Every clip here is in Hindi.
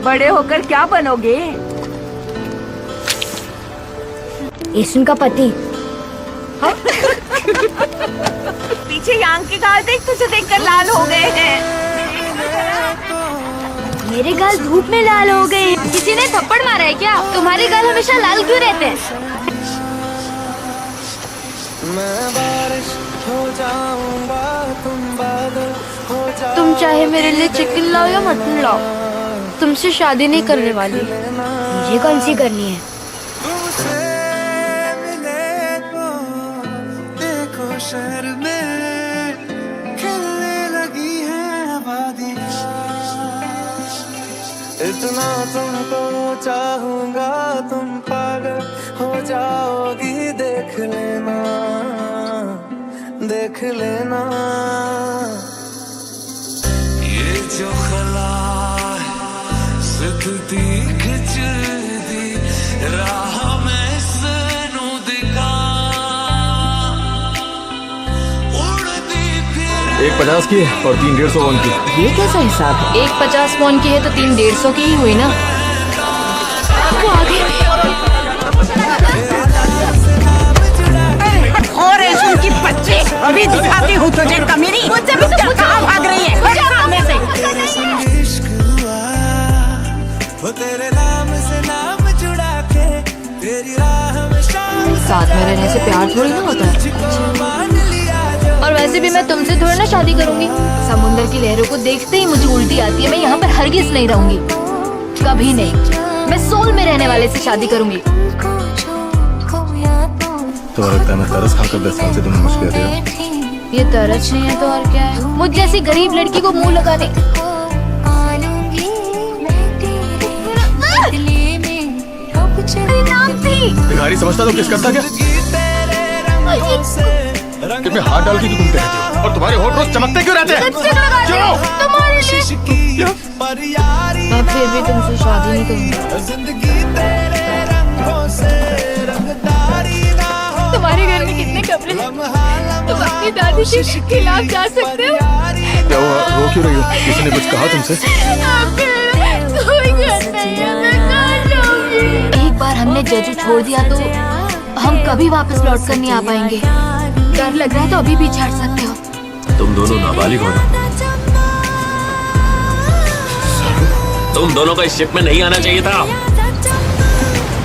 बड़े होकर क्या बनोगे? एसन का पति। पीछे यांग के गाल देख, तुझे देखकर लाल हो गए हैं। मेरे गाल धूप में लाल हो गए। किसी ने थप्पड़ मारा है क्या? तुम्हारे गाल हमेशा लाल क्यों रहते हैं? मैं बारिश हो जाऊंगा, तुम बादल हो जाओ। तुम चाहे मेरे लिए चिकन लाओ या मटन लाओ, तुमसे शादी नहीं करने वाली। मुझे कौन सी करनी है? तुमसे मिले तो देखो शहर में खिलने लगी है वादियाँ। इतना तुमको चाहूंगा, तुम पागल हो जाओगी। देख लेना, देख लेना। ये जो खला सिद्धि खिंच दी राह में सनू दिखा उड़ती फिर। एक 50 की और 3 150 वॉन की। ये कैसा हिसाब है? एक 50 वॉन की है तो 3 150 की ही हुई ना। वो आगे। और उनकी बच्चे अभी दिखाती हूँ तुझे कमीनी। मुझसे भी तो कहाँ भाग रही है? सामने से। वो तेरे नाम से नाम जुड़ा के तेरी राह में शाम साथ में रहने से प्यार थोड़ी ना होता है। मान लिया जो। और वैसे भी मैं तुमसे थोड़ी ना शादी करूंगी। समुंदर की लहरों को देखते ही मुझे उल्टी आती है। मैं यहाँ पर हरगिज नहीं रहूंगी, कभी नहीं। मैं सोल में रहने वाले से शादी करूंगी। तो लगता है मैं तरस खाकर 10 साल से तुम्हें मुझ कह दिया। ये तरस नहीं है तो और क्या है? मुझ जैसी गरीब लड़की को मुंह लगाने। भिखारी समझता तो किस करता क्या? कि मैं हाथ डाल के तुम कहते हो और तुम्हारे होठ रोज चमकते क्यों रहते हैं? क्यों? मैं फिर भी तुमसे शादी नहीं करूंगी। जिंदगी तेरे रंगों से रंगदारी ना हो। तुम्हारे घर में कितने कपड़े हैं? तुम अपनी दादी के खिलाफ जा सकते हो। क्या हुआ? रो क्यों रही हो? किसी ने कुछ कहा तुमसे? कोई घर नहीं है, मैं कहाँ जाऊंगी? एक बार हमने जजू छोड़ दिया तो हम कभी वापस लौट कर नहीं आ पाएंगे। डर लग रहा है तो अभी भी छड़ सकते हो। तुम दोनों नाबालिग हो ना? तुम दोनों को इस शिप में नहीं आना चाहिए था।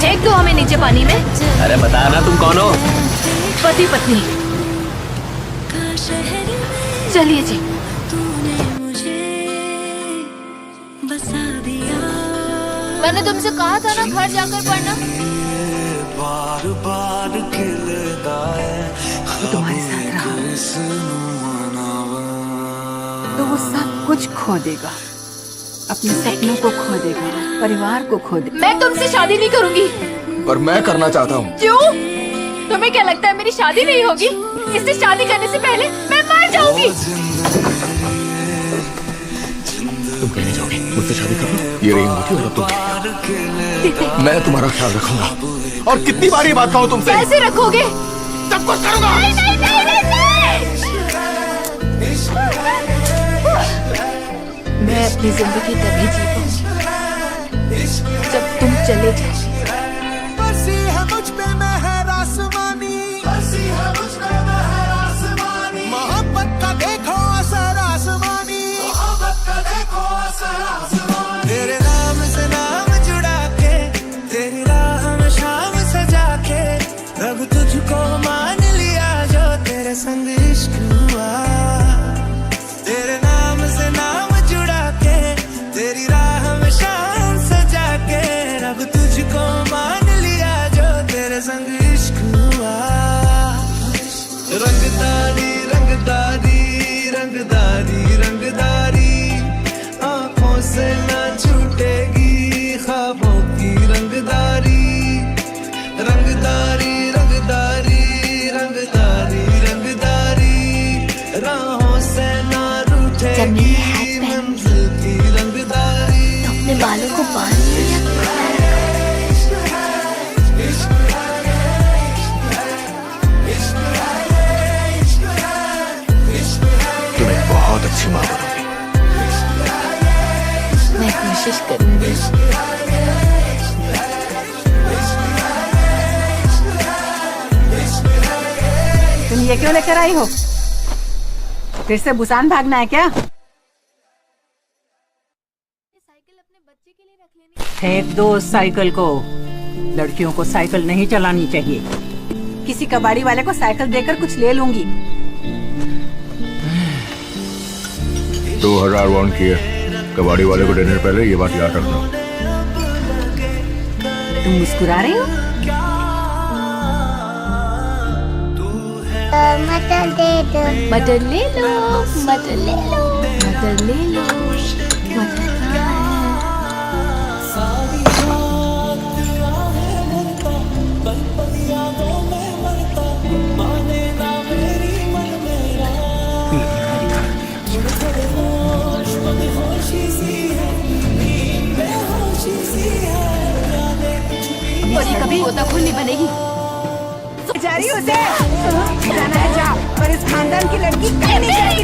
फेंक दो हमें नीचे पानी में। अरे बता ना तुम कौन हो? पति पत्नी। चलिए जी। मैंने तुमसे कहा था ना घर जाकर पढ़ना। बार बार खिलता है वो तुम्हारे साथ रहा तो वो सब कुछ खो देगा। अपने सपनों को खो देगा, परिवार को खो देगा। मैं तुमसे शादी नहीं करूंगी। पर मैं करना चाहता हूँ। क्यों? तुम्हें क्या लगता है मेरी शादी नहीं होगी? इससे शादी करने से पहले मैं मर जाऊंगी। तुम कहीं नहीं जाओगी, मुझसे शादी कर लो। ये रही अंगूठी और अब तुम। मैं तुम्हारा ख्याल रखूंगा। और कितनी बार ये बात कहूँ तुमसे? कैसे रखोगे? सब कुछ करूंगा। नहीं, नहीं, नहीं, नहीं, मैं अपनी जिंदगी तभी जी पाऊंगी जब तुम चले जाओ। बसी है मुझ पे मेहर आसमानी, बसी है मुझ पे मेहर आसमानी। मोहब्बत का देखो असर आसमानी, मोहब्बत का देखो असर आसमानी। तेरे नाम से नाम जुड़ा के तेरी राह में शाम सजा के रब तुझको मान लिया जो तेरे संग इश्क हुआ। तेरे नाम से नाम जुड़ा के तेरी राह में शाम सजा के रब तुझको मान लिया जो तेरे संग इश्क हुआ। रंगदारी रंगदारी रंगदारी रंगदारी आंखों से ना छूटेगी ख्वाबों की रंगदारी। रंगदारी रंगदारी रंगदारी रंगदारी राहों से ना रूठेगी मंजिल की रंगदारी। अपने बालों को बांध लिया। तुम एक बहुत अच्छी माँ बनोगी। मैं खुश कोशिश करूंगी। तुम ये क्यों लेकर आई हो? फिर से बुसान भागना है क्या? फेंक दो उस साइकिल को। लड़कियों को साइकिल नहीं चलानी चाहिए। किसी कबाड़ी वाले को साइकिल देकर कुछ ले लूंगी। 2000 वॉन किए। कबाड़ी वाले को देने से पहले ये बात याद रखना। तुम मुस्कुरा रही हो? मटर दे दो। मटर ले लो, मटर ले लो, मटर ले लो, मटर कहाँ है? और ये कभी गोताखोर नहीं बनेगी। जा रही हो उसे? जाना है जा, पर इस खानदान की लड़की कहीं नहीं जाएगी।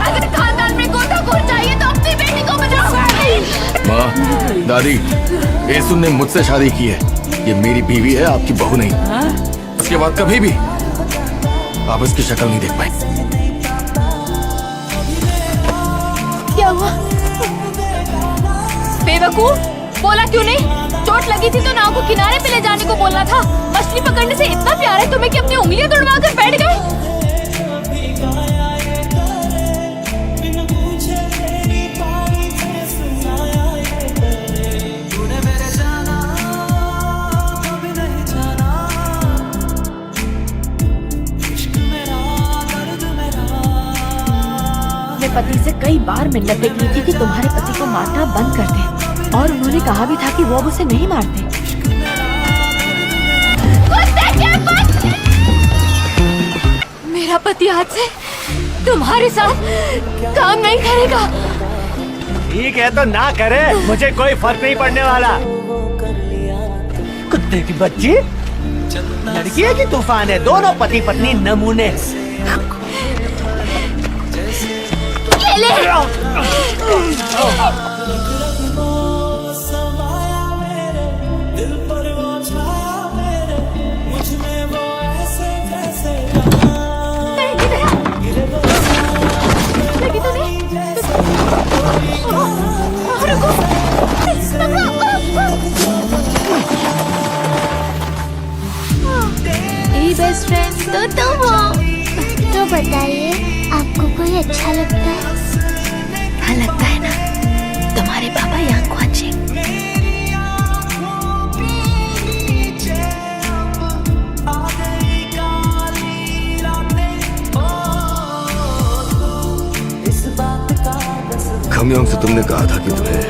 अगर खानदान में गोताखोर चाहिए तो अपनी बेटी को बचाओ। माँ, दादी, येसुन ने मुझसे शादी की है। ये मेरी बीवी है, आपकी बहू नहीं। उसके बाद कभी भी आप इसकी शक्ल नहीं देख पाए। क्या हुआ? बेवकूफ, बोला क्यों नहीं? चोट लगी थी तो नाव को किनारे पे ले जाने को बोलना था। मछली पकड़ने से इतना प्यार है तुम्हें कि अपनी उंगलियां तुड़वा कर बैठ गए। मैं पति से कई बार मिन्नतें की थी कि तुम्हारे पति को मारना बंद कर दे, और उन्होंने कहा भी था कि वो अब उसे नहीं मारते। मेरा पति आज से तुम्हारे साथ काम नहीं करेगा। ठीक है तो ना करे, मुझे कोई फर्क नहीं पड़ने वाला। कुत्ते की बच्ची, लड़की है कि तूफान है? दोनों पति पत्नी नमूने। ये ले। लगी तो नहीं? बेस्ट फ्रेंड तो तुम हो। तो बताइए, आपको कोई अच्छा लगता है? हाँ लगता है ना, तुम्हारे पापा यहाँ वाचिंग। खमयोंग से तुमने कहा था कि तुम्हें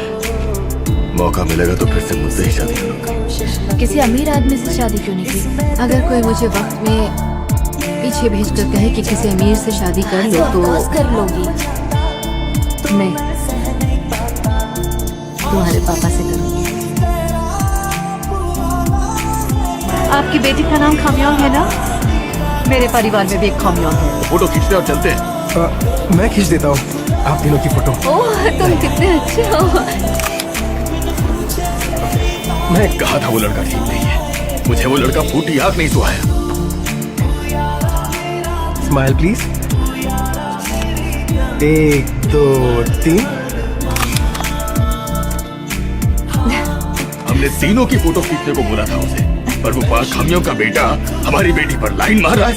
मौका मिलेगा तो फिर से मुझसे ही शादी करोगे। किसी अमीर आदमी से शादी क्यों नहीं की? अगर कोई मुझे वक्त में पीछे भेजकर कहे कि किसी अमीर से शादी कर लो तो कर लोगी। नहीं, तुम्हारे पापा से करूंगी। आपकी बेटी का नाम खमयोंग है ना? मेरे परिवार में भी एक खमयोंग है। फोटो खींचते और चलते हैं। मैं खींच देता हूँ आप तीनों की फोटो। ओह, तुम कितने अच्छे हो। मैं कहा था वो लड़का ठीक नहीं है। मुझे वो लड़का फूटी आंख नहीं सुहाया। Smile please. 1 2 3। हमने तीनों की फोटो खींचने को बोला था उसे, पर वो पाक खमियों का बेटा हमारी बेटी पर लाइन मार रहा है।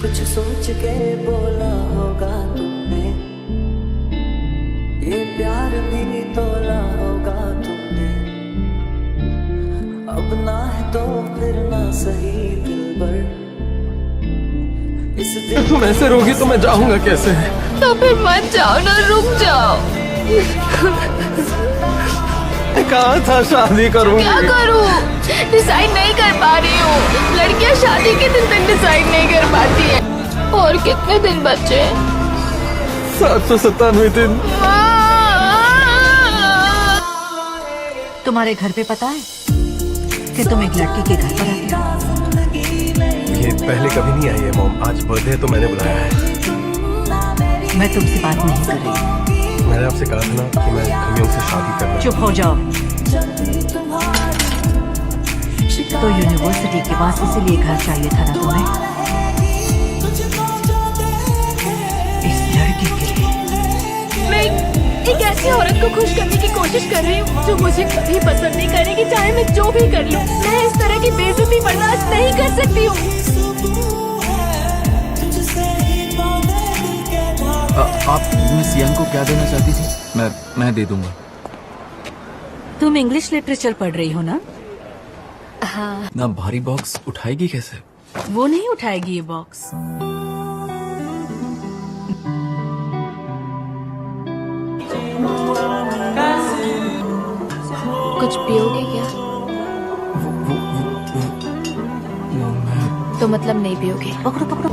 कुछ सोच के बोला होगा तुमने, ये प्यार भी तोला होगा तुमने। अब ना है तो फिर ना सही दिलबर। इस दिल तुम ऐसे रोगी तो मैं जाऊंगा कैसे? तो फिर मत जाओ ना, रुक जाओ। कहा था शादी करूंगी। क्या करूं? डिसाइड नहीं कर पा रही हूँ। लड़कियां शादी के दिन तक डिसाइड नहीं कर पाती हैं। और कितने दिन बचे? 797 दिन। तुम्हारे घर पे पता है कि तुम एक लड़की के घर पर आते हो? ये पहले कभी नहीं आई है मॉम, आज बर्थडे है तो मैंने बुलाया है। मैं तुमसे बात नहीं कर रही। मैंने आपसे कहा था ना कि मैं खमियों से शादी करना। चुप हो जाओ। तो यूनिवर्सिटी के पास इसीलिए घर चाहिए था ना तुम्हें, इस लड़की के लिए। मैं एक ऐसी औरत को खुश करने की कोशिश कर रही हूँ जो मुझे कभी पसंद नहीं करेगी, चाहे मैं जो भी कर लूँ। मैं इस तरह की बेइज्जती बर्दाश्त नहीं कर सकती हूँ। आप मिस यंग को क्या देना चाहती थी? मैं दे दूंगा। तुम इंग्लिश लिटरेचर पढ़ रही हो ना? हाँ। ना भारी बॉक्स उठाएगी कैसे? वो नहीं उठाएगी ये बॉक्स। कुछ पियोगे क्या? तो मतलब नहीं पियोगे? पकड़ो पकड़ो।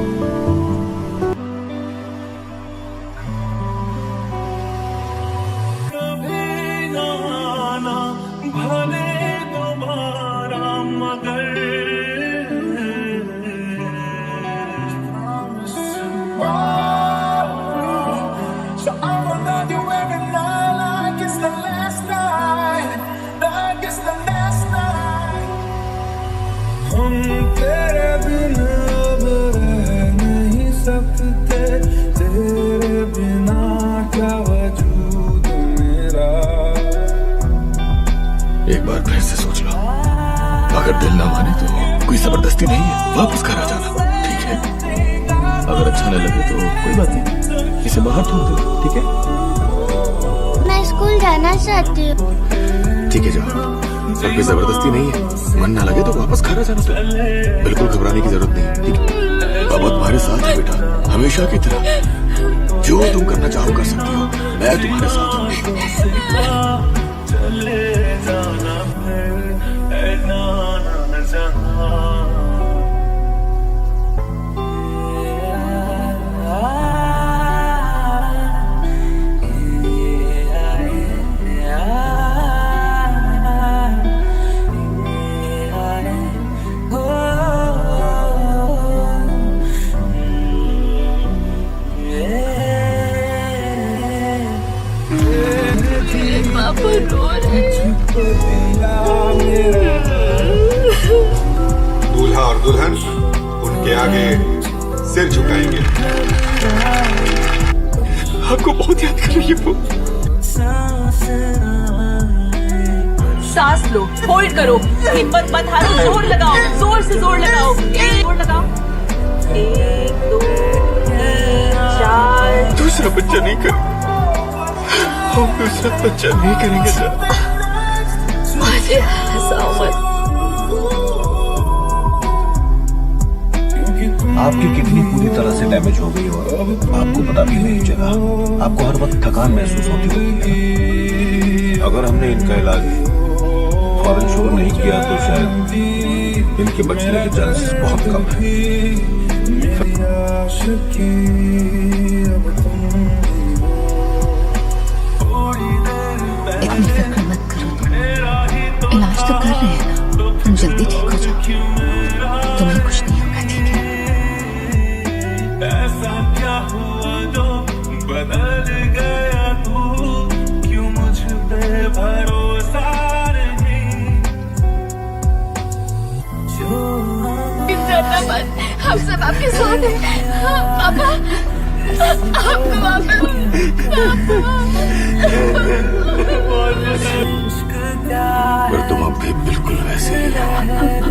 एक बार फिर से सोच लो, अगर दिल ना माने तो कोई जबरदस्ती नहीं है, वापस घर आ जाना, ठीक है? अगर अच्छा न लगे तो कोई बात नहीं, इसे बाहर थोक दो, ठीक है? मैं स्कूल जाना चाहती हूँ। ठीक है जाओ, अब कोई जबरदस्ती नहीं है, मन ना लगे तो वापस घर आ जाना। तो बिल्कुल घबराने की जरूरत नहीं, ठीक है? बाबा तुम्हारे साथ है बेटा, हमेशा की तरह। जो तुम करना चाहो कर सकती हो, मैं तुम्हारे साथ हूँ। दूल्हा और दुल्हन उनके आगे सिर झुकाएंगे। आपको बहुत याद कर रही है वो। सांस लो, होल्ड करो, हिम्मत मत हारो, जोर लगाओ, जोर से जोर लगाओ, जोर लगाओ। 1 2 3 4। दूसरा बच्चा नहीं कर, हम दूसरा बच्चा नहीं करेंगे सर। मुझे हंसाओ मत। आपकी किडनी पूरी तरह से डैमेज हो गई और आपको पता भी नहीं चला। आपको हर वक्त थकान महसूस होती है। अगर हमने इनका इलाज फौरन शुरू नहीं किया तो शायद इनके बचने के चांसेस बहुत कम हैं। इतनी फिक्र मत करो, इलाज तो कर रहे हैं ना, तुम जल्दी ठीक हो जाओ, तुम्हें कुछ नहीं होगा, ठीक है? ऐसा क्या हुआ जो बदल गया तू, क्यों मुझ पे भरोसा नहीं? डरना मत, हम सब आपके साथ हैं। पापा, आपको पर तुम अब भी बिल्कुल वैसे ही हो।